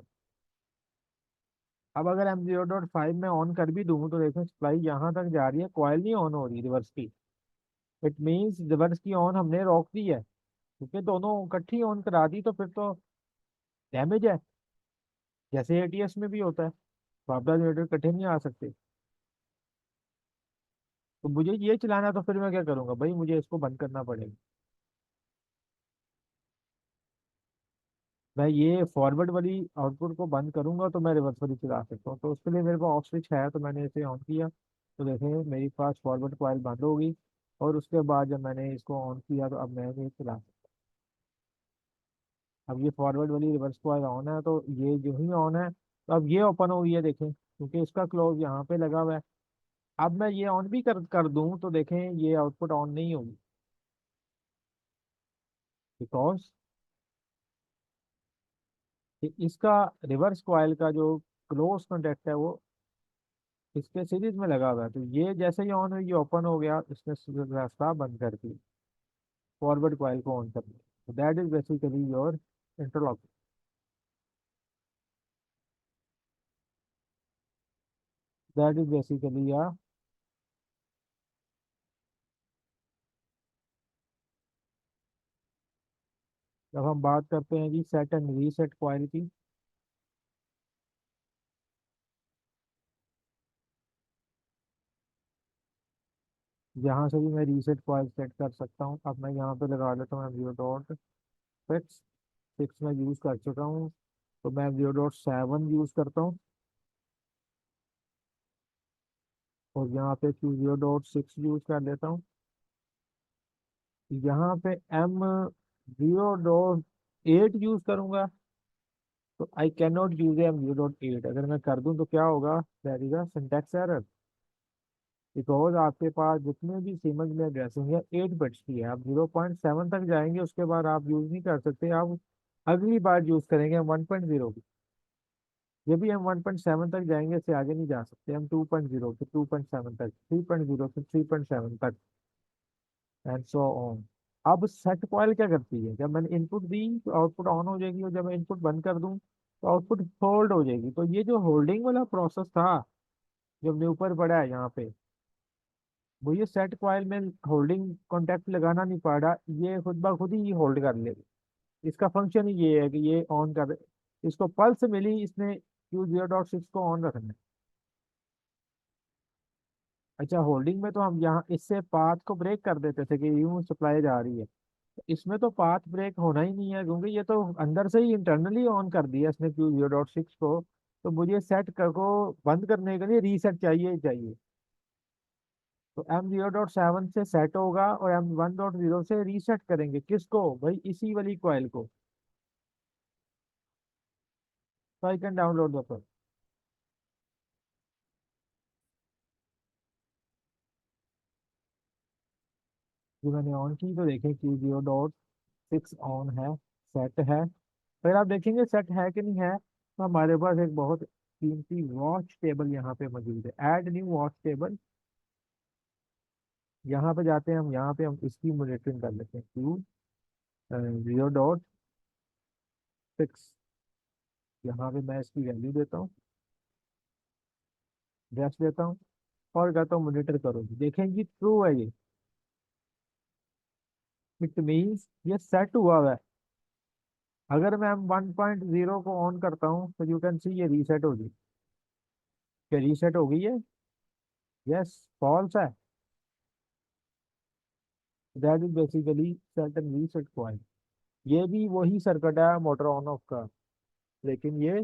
अब अगर M0.5 में ऑन कर भी दूँ तो देखें सप्लाई यहाँ तक जा रही है, कॉइल नहीं ऑन हो रही रिवर्स की। इट मीन्स रिवर्स की ऑन हमने रोक दी है, क्योंकि दोनों इकट्ठी ऑन करा दी तो फिर तो डैमेज है, जैसे एटीएस में भी होता है, तो आप जनरेटर इकट्ठे नहीं आ सकते। तो मुझे ये चलाना, तो फिर मैं क्या करूंगा भाई, मुझे इसको बंद करना पड़ेगा। मैं ये फॉरवर्ड वाली आउटपुट को बंद करूंगा तो मैं रिवर्स वाली चला सकता हूँ, तो उसके लिए मेरे को ऑफ स्विच है, तो मैंने इसे ऑन किया, तो देखें मेरी पास फॉरवर्ड कॉइल बंद हो गई। और उसके बाद जब मैंने इसको ऑन किया तो अब मैं ये चला सकता हूँ। अब ये फॉरवर्ड वाली रिवर्स कॉइल ऑन है, तो ये जो ही ऑन है, तो अब ये ओपन हो गई है देखें, क्योंकि इसका क्लोज यहाँ पे लगा हुआ है। अब मैं ये ऑन भी कर दूं तो देखें ये आउटपुट ऑन नहीं होगी, बिकॉज इसका रिवर्स कॉइल का जो क्लोज कॉन्टेक्ट है वो इसके सीरीज में लगा हुआ है, तो ये जैसे ही ऑन हुई ये ओपन हो गया, इसने रास्ता बंद कर दी फॉरवर्ड कॉइल को ऑन करने, तो that is basically your interlock. That is basically या जब हम बात करते हैं जी सेट एंड रीसेट कॉइल की, यहाँ से भी मैं रीसेट कॉइल सेट कर सकता हूँ। अब मैं यहाँ पे लगा लेता हूँ 0.6, 6 में यूज़ कर चुका हूँ, तो मैं 0.7 यूज़ करता हूँ, और यहाँ पे 0.6 यूज़ कर लेता हूँ। यहाँ पे एम 0.8 यूज़ करूँगा, तो I can not use M 0.8। अगर मैं कर दूँ तो क्या होगा, that is a syntax error, because आपके पास जितने भी सिमंस में एड्रेसिंग है 8 बिट्स की है, आप 0.7 तक जाएंगे उसके बाद आप यूज नहीं कर सकते, आप अगली बार यूज करेंगे हम 1.0 की। जब भी हम 1.7 तक जाएंगे इससे आगे नहीं जा सकते, हम 2.0 फिर 2.7 तक, 3.0 फिर 3.7 तक, एंड सो ऑन। अब सेट कॉइल क्या करती है, जब मैंने इनपुट दी तो आउटपुट ऑन हो जाएगी, और जब मैं इनपुट बंद कर दूं तो आउटपुट होल्ड हो जाएगी। तो ये जो होल्डिंग वाला प्रोसेस था जो हमने ऊपर पढ़ा है यहाँ पे, वो ये सेट कॉइल में होल्डिंग कॉन्टेक्ट लगाना नहीं पड़ रहा, ये खुद ब खुद ही होल्ड कर लेगी। इसका फंक्शन ही ये है कि ये ऑन कर, इसको पल्स मिली, इसने Q0.6 को ऑन रखना है। अच्छा, होल्डिंग में तो हम यहाँ इससे पाथ को ब्रेक कर देते थे कि यूं सप्लाई जा रही है, तो इसमें तो पाथ ब्रेक होना ही नहीं है, क्योंकि ये तो अंदर से ही इंटरनली ऑन कर दिया इसने Q0.6 को। तो मुझे सेट कर को बंद करने के लिए रीसेट चाहिए ही चाहिए। तो M0.7 से सेट होगा और M1.0 से रीसेट करेंगे किसको भाई, इसी वाली कॉइल को। तो आई कैन डाउनलोड द, जो मैंने ऑन की तो देखें Q0.6 ऑन है, सेट है। फिर आप देखेंगे सेट है कि नहीं है, तो हमारे पास एक बहुत कीमती वॉच टेबल यहाँ पे मौजूद है, ऐड न्यू वॉच टेबल। यहाँ पे जाते हैं हम, यहाँ पे हम इसकी मॉनिटरिंग कर लेते हैं Q0.6। यहाँ पे मैं इसकी वैल्यू देता हूँ, एड्रेस देता हूँ, और कहता हूँ मॉनिटर करो, देखेंगे ट्रू है ये, इट मीन्स ये सेट हुआ हुआ है। अगर मैं 1.0 को ऑन करता हूँ तो यू कैन सी ये रीसेट होगी, क्या रीसेट हो गई है, यस फॉल्स है। That is basically set and reset point. ये भी वही सर्किट है मोटर ऑन ऑफ का, लेकिन ये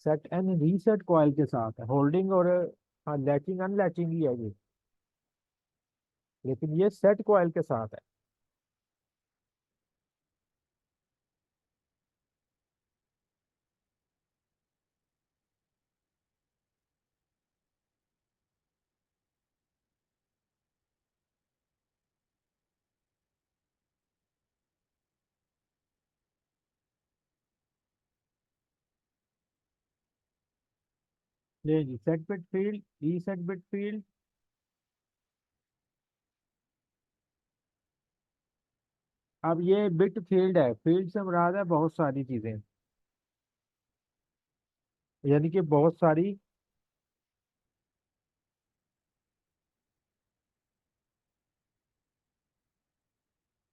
सेट एंड रीसेट कॉइल के साथ है, होल्डिंग और लैचिंग अनलैचिंग ही है ये, लेकिन ये सेट कॉइल के साथ है। ये जी set bit field, reset bit field. अब ये बिट फील्ड है, फील्ड से मुराद है बहुत सारी चीजें, यानी कि बहुत सारी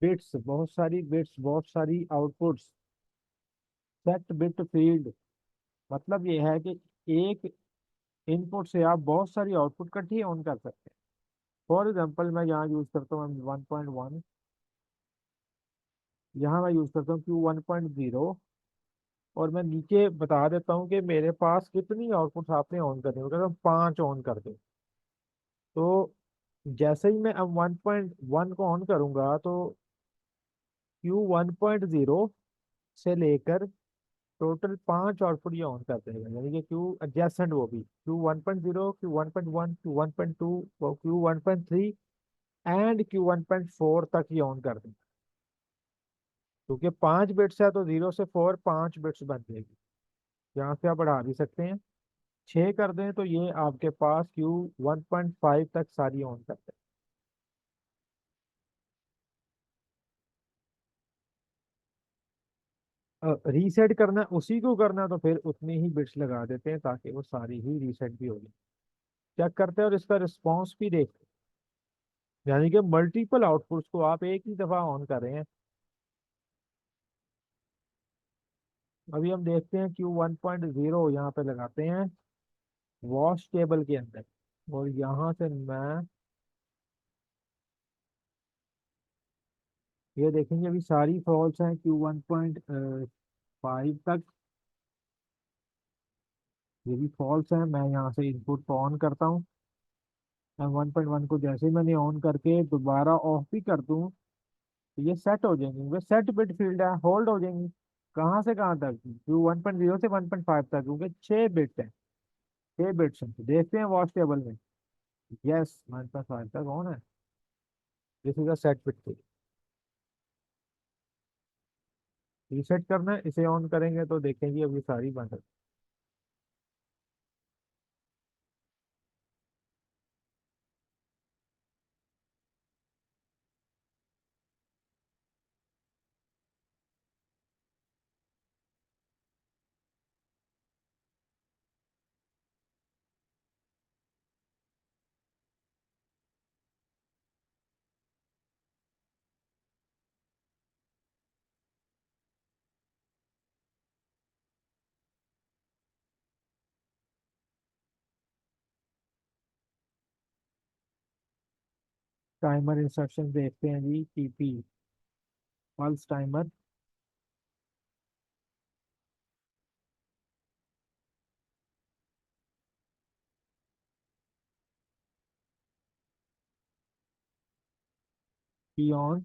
बिट्स, बहुत सारी बिट्स, बहुत सारी आउटपुट्स। सेट बिट फील्ड मतलब ये है कि एक इनपुट से आप बहुत सारी आउटपुट इकट्ठी ऑन कर सकते हैं। फॉर एग्जांपल मैं यहाँ यूज करता हूँ 1.1, यहाँ मैं यूज करता हूँ Q1.0, और मैं नीचे बता देता हूँ कि मेरे पास कितनी आउटपुट आपने ऑन करनी है, अगर हम 5 ऑन कर दें, तो जैसे ही मैं अब 1.1 को ऑन करूंगा तो Q1.0 से लेकर टोटल 5 आउटपुट ये ऑन करते हैं, यानी कि क्यू एडजेसेंट, वो भी Q 1.0, Q 1.1, Q 1.2, Q 1.3 and Q 1.4 तक ये ऑन कर दें। क्योंकि 5 बिट्स है तो 0 से 4 5 बिट्स बन जाएगी। यहाँ से आप बढ़ा भी सकते हैं, 6 कर दें तो ये आपके पास Q 1.5 तक सारी ऑन करते हैं। रीसेट करना है, उसी को करना तो फिर उतनी ही बिट्स लगा देते हैं ताकि वो सारी ही रीसेट भी हो जाए। चेक करते हैं और इसका रिस्पॉन्स भी देखते हैं, यानी कि मल्टीपल आउटपुट्स को आप एक ही दफा ऑन कर रहे हैं। अभी हम देखते हैं Q 1.0 यहाँ पे लगाते हैं वॉश टेबल के अंदर, और यहाँ से मैं ये देखेंगे अभी सारी फॉल्स हैं Q 1.5 तक, ये भी फॉल्स है। मैं यहाँ से इनपुट को ऑन करता हूँ। मैं 1.1 को जैसे ही मैंने ऑन करके दोबारा ऑफ भी कर दूँ तो ये सेट हो जाएंगे, वे सेट बिट फील्ड है, होल्ड हो जाएंगी। कहाँ से कहाँ तक? Q 1.0 से 1.5 तक, क्योंकि 6 बिट है, 6 बिट्स हैं। तो देखते हैं वॉच टेबल में, यस 1.5 तक ऑन है। This is a set bit. Reset करना है, इसे ऑन करेंगे तो देखेंगे अभी सारी बंद है। टाइमर इंस्ट्रक्शन देखते हैं जी, TP पल्स टाइमर, की ऑन,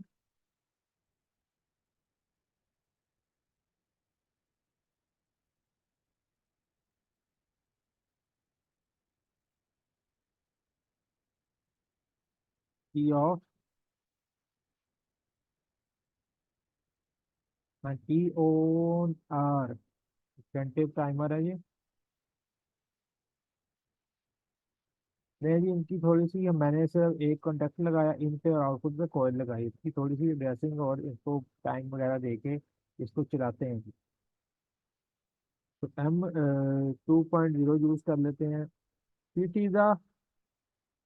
की ऑफ, की ऑन आर। अटेंटिव टाइमर है ये। नहीं जी, इनकी थोड़ी सी, मैंने सिर्फ एक कॉन्टेक्ट लगाया इन पे और आउटपुट पे कॉइल लगाई, इसकी थोड़ी सी ड्रेसिंग और इसको टाइम वगैरह दे के इसको चलाते हैं जी। तो M 2.0 यूज कर लेते हैं। It is a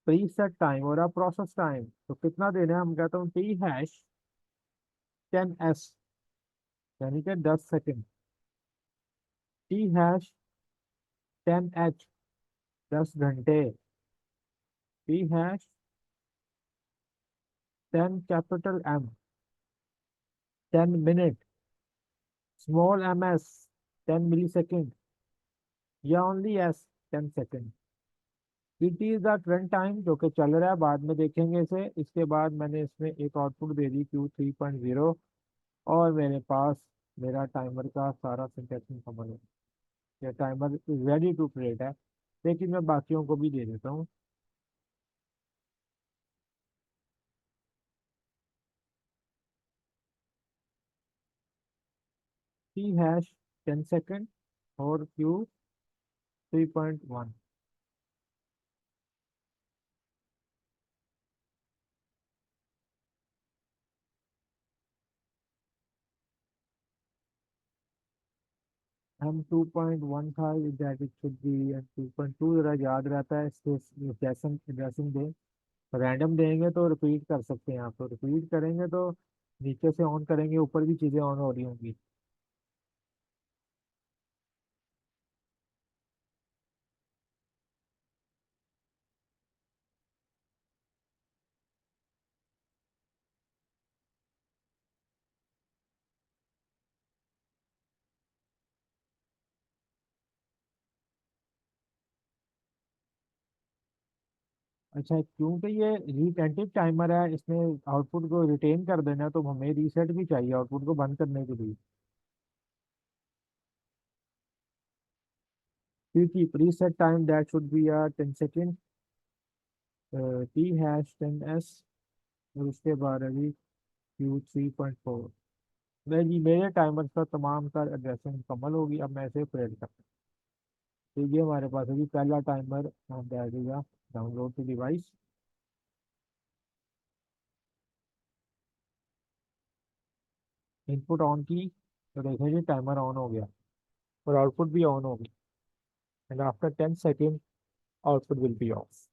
preset time और अ प्रोसेस टाइम, तो कितना देना है? हम कहता हूँ T#10S, यानी कि 10 सेकेंड। T#10H, 10 घंटे। T#10 capital M, 10 minute. Small MS, 10 मिली सेकेंड। या only S, 10 second. It is the current time जो कि चल रहा है, बाद में देखेंगे इसे। इसके बाद मैंने इसमें एक आउटपुट दे दी Q 3.0, और मेरे पास मेरा टाइमर का सारा सिंटेक्स कमल है। ये टाइमर रेडी टू ऑपरेट है, लेकिन मैं बाकियों को भी दे देता हूँ। T#10 सेकेंड और Q 3.1। M 2.1 था, that it should be M 2.2, जरा याद रहता है इसके। ड्रेसिंग ड्रेसिंग दें, रैंडम देंगे तो रिपीट कर सकते हैं आप, तो रिपीट करेंगे तो नीचे से ऑन करेंगे, ऊपर भी चीज़ें ऑन हो रही होंगी। अच्छा, क्योंकि ये रिटेंटिव टाइमर है, इसमें आउटपुट को रिटेन कर देना है, तो हमें रीसेट भी चाहिए आउटपुट को बंद करने के लिए। क्योंकि preset time that should be 10 second, T hash 10 S, और उसके बाद अभी Q 3.4। नहीं जी, मेरे टाइमर का तमाम का एड्रेसिंग मुकम्मल होगी। अब मैं इसे प्रेड करता हूँ। तो ये हमारे पास अभी पहला टाइमर ऑन रहेगा। Download to device, input on की, तो देखें जी टाइमर ऑन हो गया और आउटपुट भी ऑन हो गया। And after 10 second output will B of.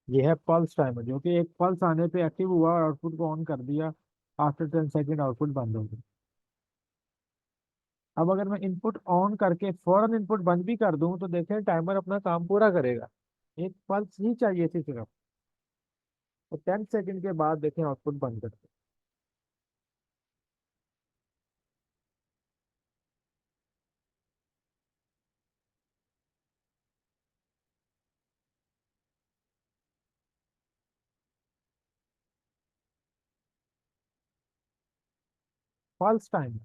ये है पल्स टाइमर, जो कि एक पल्स आने पे एक्टिव हुआ और आउटपुट को ऑन कर दिया। आफ्टर 10 सेकेंड आउटपुट बंद हो गया। अब अगर मैं इनपुट ऑन करके फौरन इनपुट बंद भी कर दूं तो देखें टाइमर अपना काम पूरा करेगा। एक पल्स ही चाहिए थी सिर्फ। और 10 सेकेंड के बाद देखें आउटपुट बंद कर। पल्स टाइम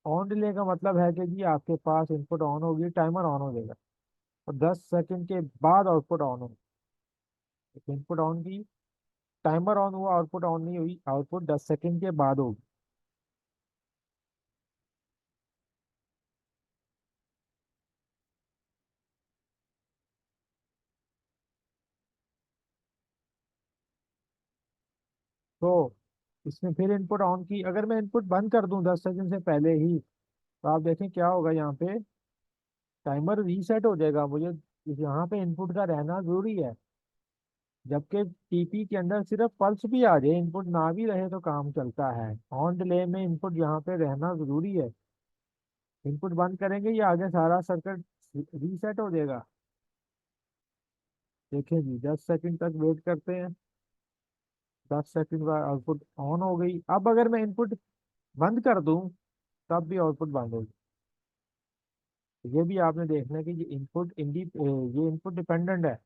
ऑन डिले का मतलब है कि जी आपके पास इनपुट ऑन होगी, टाइमर ऑन हो जाएगा और 10 सेकेंड के बाद आउटपुट ऑन होगी। इनपुट ऑन की, टाइमर ऑन हुआ, आउटपुट ऑन नहीं हुई, आउटपुट 10 सेकेंड के बाद होगी। तो इसमें फिर इनपुट ऑन की, अगर मैं इनपुट बंद कर दूं 10 सेकेंड से पहले ही, तो आप देखें क्या होगा यहाँ पे। टाइमर रीसेट हो जाएगा। मुझे यहाँ पे इनपुट का रहना जरूरी है, जबकि टीपी के अंदर सिर्फ पल्स भी आ जाए, इनपुट ना भी रहे तो काम चलता है। ऑन डिले में इनपुट यहाँ पे रहना जरूरी है। इनपुट बंद करेंगे ये आगे सारा सर्किट रीसेट हो जाएगा। देखें जी 10 सेकंड तक वेट करते हैं। 10 सेकंड बाद आउटपुट ऑन हो गई। अब अगर मैं इनपुट बंद कर दूं तब भी आउटपुट बंद होगी। ये भी आपने देखना है कि ये इनपुट डिपेंडेंट है।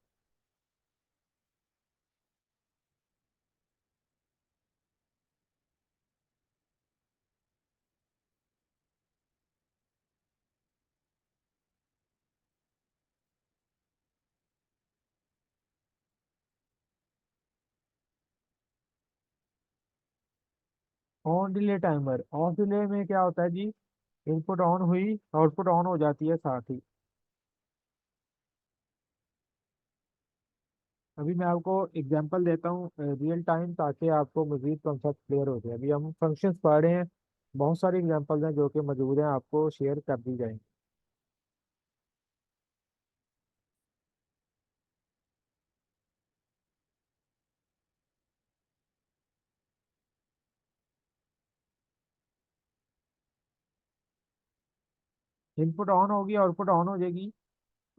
On delay timer, of delay में क्या होता है जी, इनपुट ऑन हुई, आउटपुट ऑन हो जाती है साथ ही। अभी मैं आपको एग्जांपल देता हूँ रियल टाइम, ताकि आपको मजीद कॉन्सेप्ट क्लियर हो जाए। अभी हम फंक्शंस पढ़ रहे हैं, बहुत सारे एग्जांपल्स हैं जो कि मौजूद हैं, आपको शेयर कर दी जाएंगी। इनपुट ऑन होगी, आउटपुट ऑन हो जाएगी,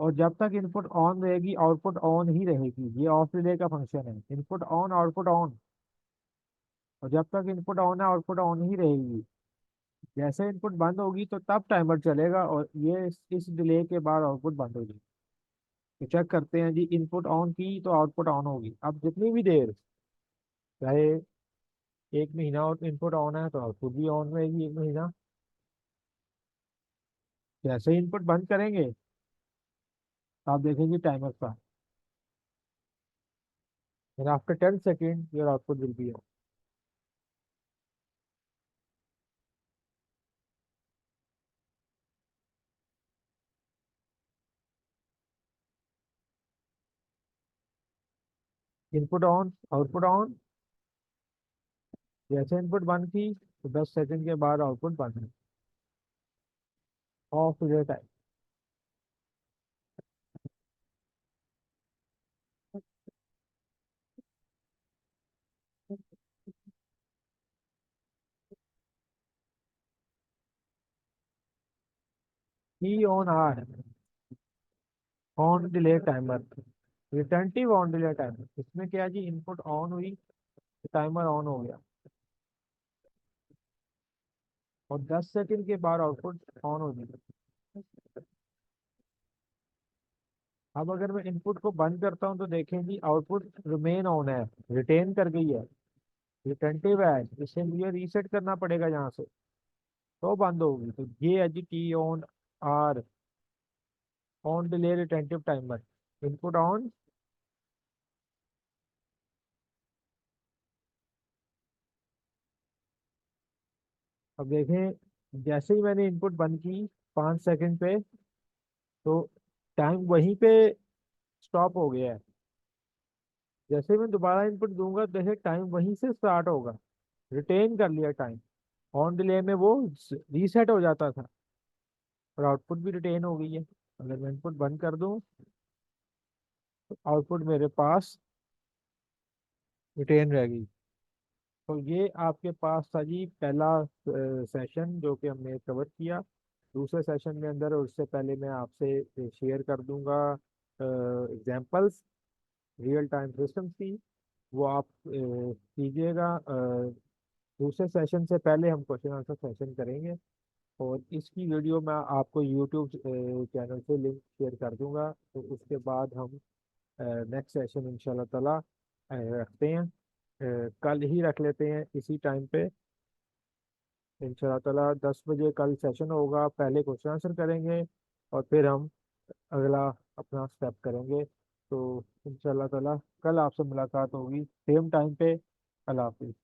और जब तक इनपुट ऑन रहेगी आउटपुट ऑन ही रहेगी। ये ऑफ डिले का फंक्शन है, इनपुट ऑन आउटपुट ऑन। और जब तक इनपुट ऑन है आउटपुट ऑन ही रहेगी। जैसे इनपुट बंद होगी तो तब टाइमर चलेगा, और ये इस डिले के बाद आउटपुट बंद हो जाएगी। तो चेक करते हैं जी, इनपुट ऑन की तो आउटपुट ऑन होगी। अब जितनी भी देर, चाहे 1 महीना और इनपुट ऑन है तो आउटपुट भी ऑन रहेगी 1 महीना। जैसे ही इनपुट बंद करेंगे आप देखेंगे टाइमर का, फिर after 10 second your output will be. Input on output on. जैसे इनपुट बंद की तो 10 सेकेंड के बाद आउटपुट बंद। Off is time. की on are, on delay timer, retentive on delay timer. इसमें क्या है जी, इनपुट ऑन हुई, टाइमर ऑन हो गया, और 10 सेकेंड के बाद आउटपुट ऑन हो गया। अब अगर मैं इनपुट को बंद करता हूं तो देखें जी आउटपुट रिमेन ऑन है, रिटेन कर गई है, रिटेंटिव है। इसे मुझे रीसेट करना पड़ेगा यहाँ से। तो बंद होगी। तो ये है G T on are, on delay retentive timer, input on. अब देखें, जैसे ही मैंने इनपुट बंद की 5 सेकंड पे, तो टाइम वहीं पे स्टॉप हो गया है। जैसे ही मैं दोबारा इनपुट दूंगा, देखे टाइम वहीं से स्टार्ट होगा। रिटेन कर लिया टाइम। ऑन डिले में वो रीसेट हो जाता था, और आउटपुट भी रिटेन हो गई है। अगर मैं इनपुट बंद कर दूं, तो आउटपुट मेरे पास रिटेन रह गई। तो ये आपके पास था जी पहला सेशन जो कि हमने कवर किया। दूसरे सेशन में अंदर, और उससे पहले मैं आपसे शेयर कर दूंगा एग्जांपल्स रियल टाइम सिस्टम्स की, वो आप कीजिएगा। दूसरे सेशन से पहले हम क्वेश्चन आंसर सेशन करेंगे, और इसकी वीडियो मैं आपको यूट्यूब चैनल से लिंक शेयर कर दूंगा। तो उसके बाद हम नेक्स्ट सेशन इंशाल्लाह ताला रखते हैं। कल ही रख लेते हैं इसी टाइम पे। इंशाल्लाह ताला 10 बजे कल सेशन होगा, पहले क्वेश्चन आंसर करेंगे, और फिर हम अगला अपना स्टेप करेंगे। तो इंशाल्लाह ताला कल आपसे मुलाकात होगी सेम टाइम पे। अल्लाह हाफिज़।